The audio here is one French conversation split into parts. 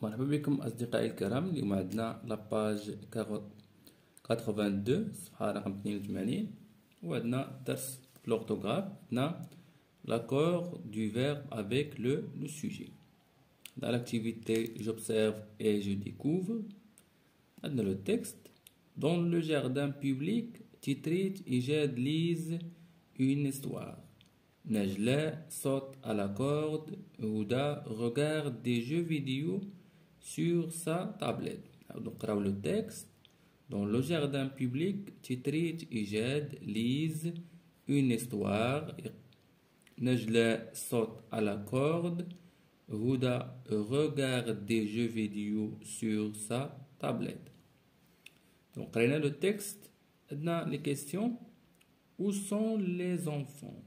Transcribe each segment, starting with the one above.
مرحبا بكم أصدقائي الكرام. اليوم عندنا لاباج 82 صفحة رقم 82 وعندنا درس في l'orthographe. عندنا l'accord du verbe avec le sujet. Dans l'activité j'observe et je découvre. عندنا le texte. Dans le jardin public, Titrit et Jed lisent une histoire. Najla saute à la corde. Houda regarde des jeux vidéo sur sa tablette. Donc, le texte. Dans le jardin public, Titrit et Jed lisent une histoire. Najla saute à la corde. Houda regarde des jeux vidéo sur sa tablette. Donc, on a le texte. Dans les questions. Où sont les enfants?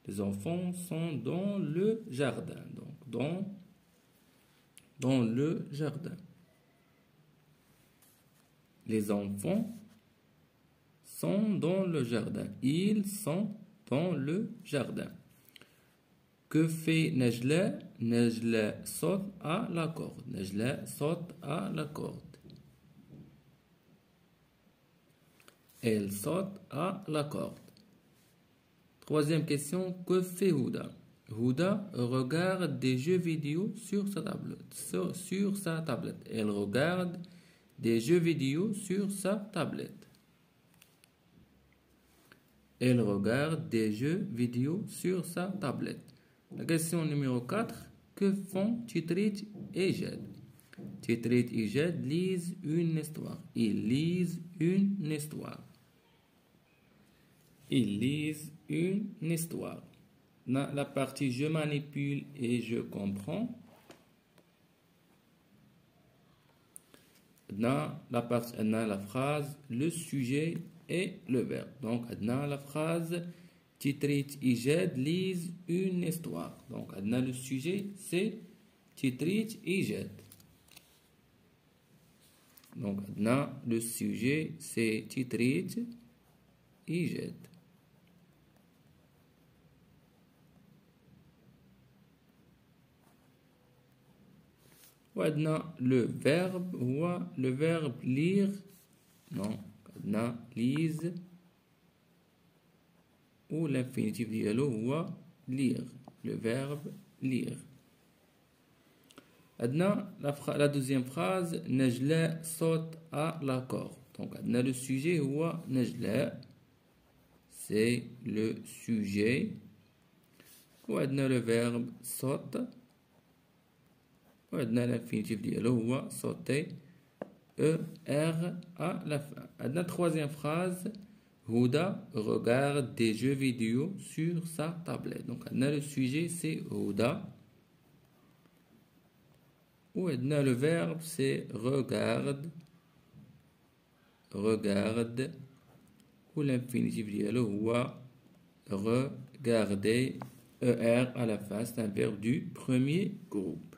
Les enfants sont dans le jardin. Donc, dans le jardin. Les enfants sont dans le jardin. Ils sont dans le jardin. Que fait Najla? Najla saute à la corde. Najla saute à la corde. Elle saute à la corde. Troisième question, que fait Houda? Houda regarde des jeux vidéo sur sa tablette. Sur sa tablette. Elle regarde des jeux vidéo sur sa tablette. Elle regarde des jeux vidéo sur sa tablette. La question numéro 4, que font Titrit et Jed? Titrit et Jed lisent une histoire. Ils lisent une histoire. Ils lisent une histoire. Dans la partie je manipule et je comprends. Dans la partie dans la phrase le sujet et le verbe. Donc dans la phrase Titrit et Jed lisent une histoire. Donc dans le sujet c'est Titrit et Jed. Donc dans le sujet c'est Titrit et Jed. وعندنا le verbe هو le verbe lire. Non, عندنا lise ou l'infinitif ديالو هو lire. Le verbe lire. عندنا la deuxième phrase Najla saute à la corde. Donc عندنا le sujet هو Najla. C'est le sujet. وعندنا le verbe saute. وعندنا l'infinitif ديالو هو sauter. ER à la fin. عندنا troisième phrase Houda regarde des jeux vidéo sur sa tablette. Donc عندنا le sujet c'est Houda. وعندنا le verbe c'est regarde. Regarde. و l'infinitif ديالو هو regarder. ER à la fin, c'est un verbe du premier groupe.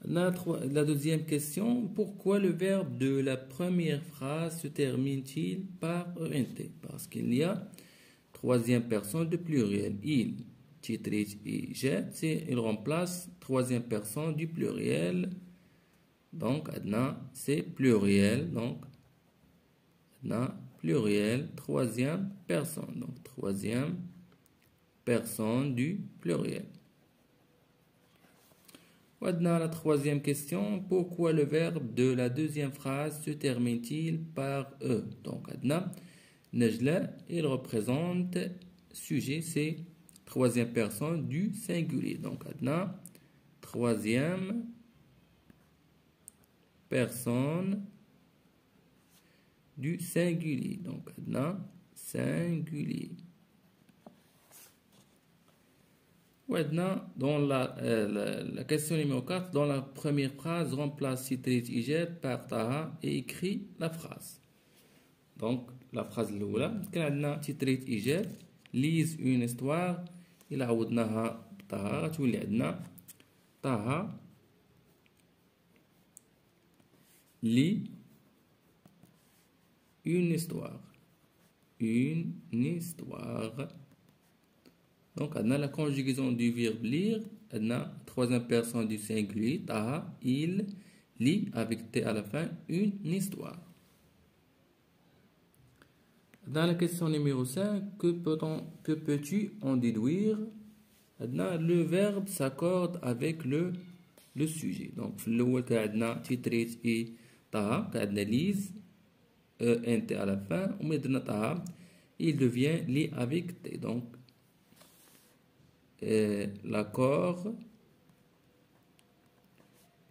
La deuxième question, pourquoi le verbe de la première phrase se termine-t-il par ENT? Parce qu'il y a troisième personne de pluriel. Il, Titrit et Jed, il remplace troisième personne du pluriel. Donc, Adna, c'est pluriel. Donc, Adna, pluriel, troisième personne. Donc, troisième personne du pluriel. Maintenant, la troisième question, pourquoi le verbe de la deuxième phrase se termine-t-il par E? Donc, Adna, Najla, il représente sujet, c'est troisième personne du singulier. Donc, Adna, troisième personne du singulier. Donc, Adna, singulier. Maintenant, dans la question numéro 4, dans la première phrase, remplace Titrit et Jed par Taha et écrit la phrase. Donc, la phrase l'oula, كان Titrit et Jed lisent une histoire. إلا عوضناها بطاها غتولي عندنا Taha lit une histoire. Une histoire. Donc, on a la conjugaison du verbe lire, on a troisième personne du singulier, Taha, il lit avec T à la fin une histoire. Dans la question numéro 5, que peux-tu en déduire? Le verbe s'accorde avec le sujet. Donc, le titré et Taha, lise, nt à la fin, il devient lit avec T. Donc, l'accord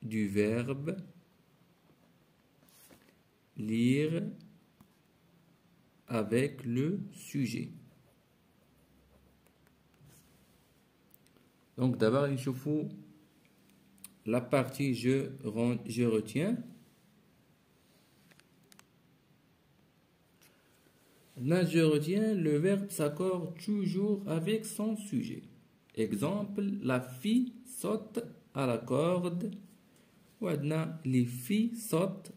du verbe lire avec le sujet. Donc d'abord il faut la partie je retiens. Là je retiens, le verbe s'accorde toujours avec son sujet. Exemple, la fille saute à la corde. Ou les filles sautent,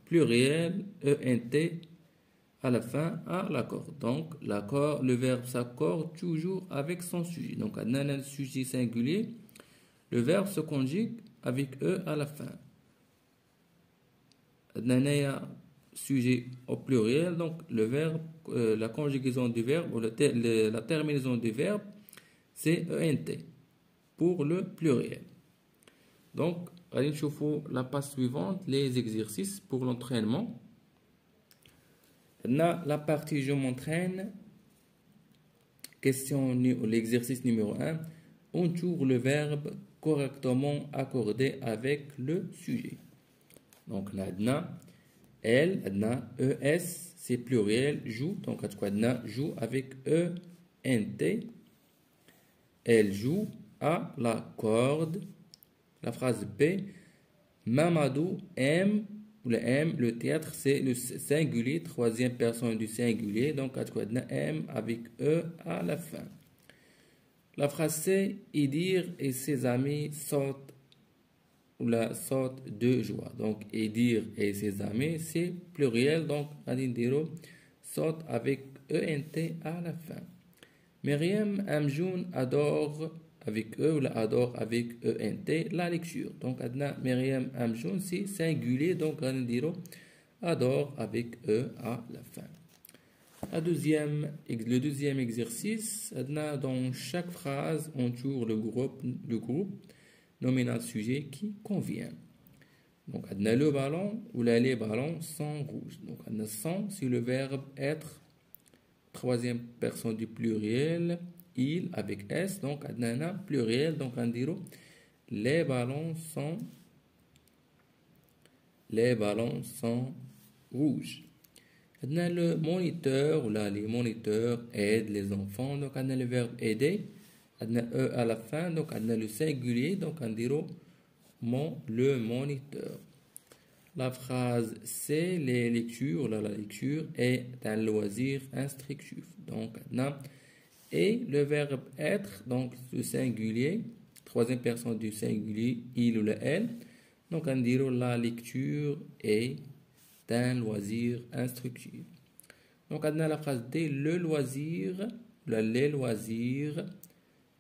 pluriel, ENT à la fin à l'accord. Donc l'accord, le verbe s'accorde toujours avec son sujet. Donc on a un sujet singulier, le verbe se conjugue avec E à la fin. On a un sujet au pluriel, donc le verbe, la conjugaison du verbe ou la terminaison du verbe, c'est ENT pour le pluriel. Donc, allez chauffer la page suivante, les exercices pour l'entraînement. La partie je m'entraîne, question l'exercice numéro 1, entoure le verbe correctement accordé avec le sujet. Donc là, elle, ES, c'est pluriel, joue, donc joue avec ENT, elle joue à la corde. La phrase B, Mamadou aime, le théâtre, c'est le singulier, troisième personne du singulier, donc aime avec E à la fin. La phrase C, Idir et ses amis sautent, sautent de joie. Donc Idir et ses amis, c'est pluriel, donc Adindiro saute avec ENT à la fin. Myriam Amjoun adore avec E ou adore avec ENT la lecture. Donc, Myriam Amjoun, c'est singulier, donc on dira adore avec E à la fin. Le deuxième exercice, dans chaque phrase, on tourne le groupe nominal sujet qui convient. Donc, le ballon ou les ballons sont rouges. Donc, sont, c'est le verbe être, troisième personne du pluriel, il avec S, donc adnana pluriel, donc on dira les ballons sont rouges. Adna le moniteur ou les moniteurs aident les enfants, donc on a le verbe aider, adna E à la fin, donc on a le singulier, donc on dira le moniteur. La phrase c'est les lectures, la lecture est un loisir instructif. Donc, et le verbe être, donc le singulier, troisième personne du singulier, il ou elle. Donc, on dira la lecture est un loisir instructif. Donc, on a la phrase D, le loisir, les loisirs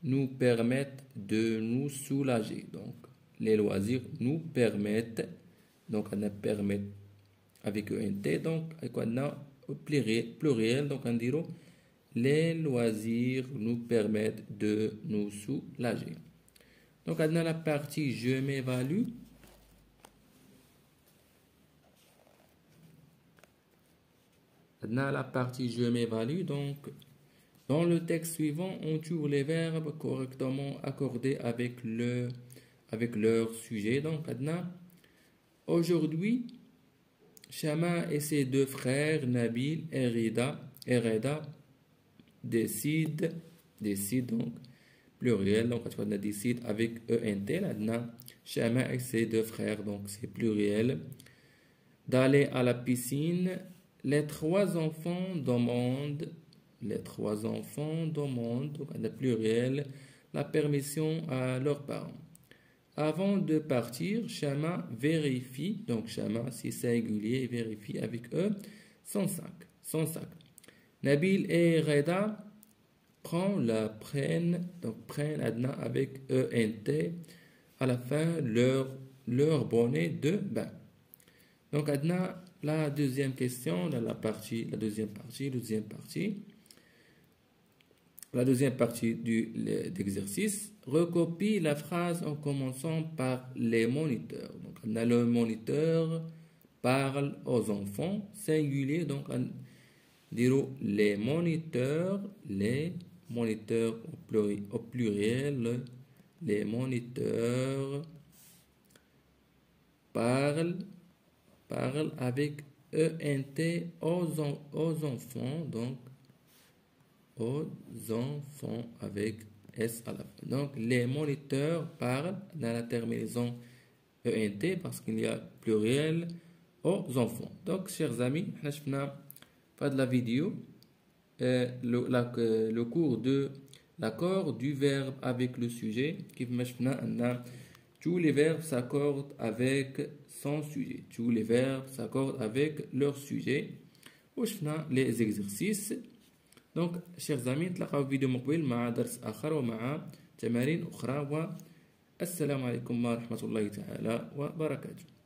nous permettent de nous soulager. Donc, les loisirs nous permettent. Donc, on a permet avec ENT, donc, on a pluriel, donc on dira les loisirs nous permettent de nous soulager. Donc, on a la partie je m'évalue. On a la partie je m'évalue, donc, dans le texte suivant, on tourne les verbes correctement accordés avec leur sujet. Donc, on a aujourd'hui, Chama et ses deux frères, Nabil et Reda, décident, donc, pluriel, donc on a décide avec ENT, là, Chama et ses deux frères, donc c'est pluriel, d'aller à la piscine. Les trois enfants demandent, donc on a pluriel, la permission à leurs parents. Avant de partir, Chama vérifie, donc Chama c'est singulier, vérifie avec eux son sac. Nabil et Reda prennent, donc prennent عندنا avec ENT à la fin leur bonnet de bain. Donc عندنا la deuxième question, la deuxième partie d'exercice. Recopie la phrase en commençant par les moniteurs. Donc on a le moniteur parle aux enfants, singulier, donc on dit les moniteurs au pluriel, les moniteurs parlent avec ENT aux enfants, donc aux enfants avec S à la fin. Donc les moniteurs parlent dans la terminaison ENT parce qu'il y a pluriel aux enfants. Donc chers amis, nous avons fait de la vidéo le cours de l'accord du verbe avec le sujet qui tous les verbes s'accordent avec son sujet. Tous les verbes s'accordent avec leur sujet. وشفنا les exercices. Donc chers amis, نتلاقاو في فيديو مقبل مع درس آخر ومع تمارين أخرى والسلام عليكم ورحمة الله تعالى وبركاته.